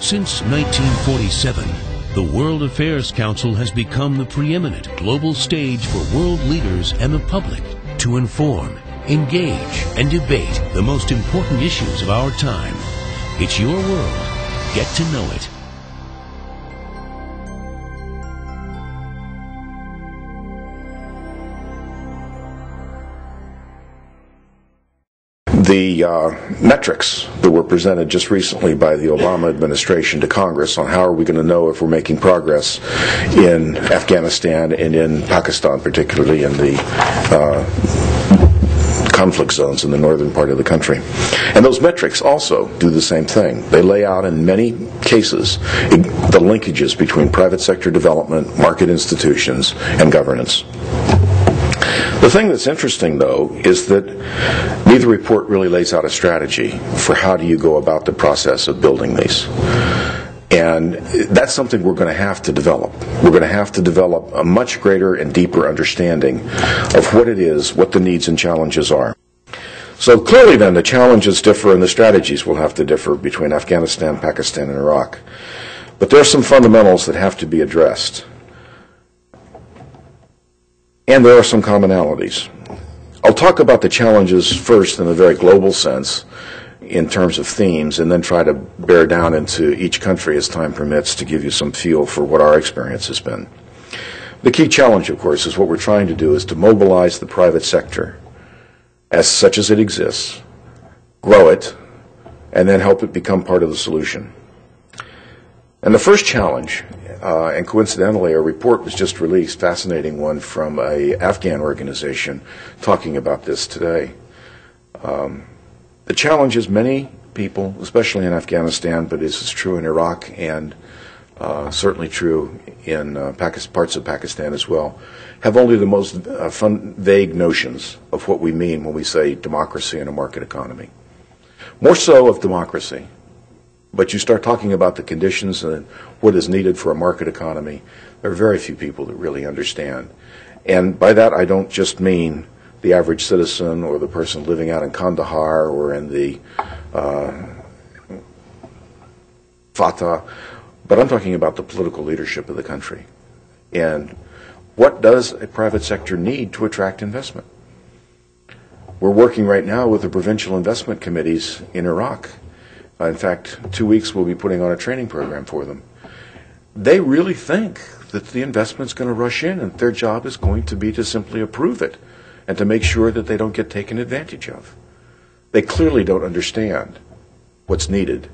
Since 1947, the World Affairs Council has become the preeminent global stage for world leaders and the public to inform, engage, and debate the most important issues of our time. It's your world. Get to know it. The metrics that were presented just recently by the Obama administration to Congress on how are we going to know if we're making progress in Afghanistan and in Pakistan, particularly in the conflict zones in the northern part of the country. And those metrics also do the same thing. They lay out in many cases the linkages between private sector development, market institutions, and governance. The thing that's interesting, though, is that neither report really lays out a strategy for how do you go about the process of building these. And that's something we're going to have to develop. We're going to have to develop a much greater and deeper understanding of what it is, what the needs and challenges are. So clearly then the challenges differ and the strategies will have to differ between Afghanistan, Pakistan, and Iraq. But there are some fundamentals that have to be addressed. And there are some commonalities. I'll talk about the challenges first in a very global sense in terms of themes, and then try to bear down into each country as time permits to give you some feel for what our experience has been. The key challenge, of course, is what we're trying to do is to mobilize the private sector as such as it exists, grow it, and then help it become part of the solution. And the first challenge, and coincidentally a report was just released, fascinating one from an Afghan organization talking about this today. The challenge is many people, especially in Afghanistan, but this is true in Iraq and certainly true in parts of Pakistan as well, have only the most vague notions of what we mean when we say democracy and a market economy. More so of democracy. But you start talking about the conditions and what is needed for a market economy, there are very few people that really understand. And by that I don't just mean the average citizen or the person living out in Kandahar or in the Fatah, but I'm talking about the political leadership of the country. And what does a private sector need to attract investment? We're working right now with the provincial investment committees in Iraq. In fact, 2 weeks we'll be putting on a training program for them. They really think that the investment's going to rush in and their job is going to be to simply approve it and to make sure that they don't get taken advantage of. They clearly don't understand what's needed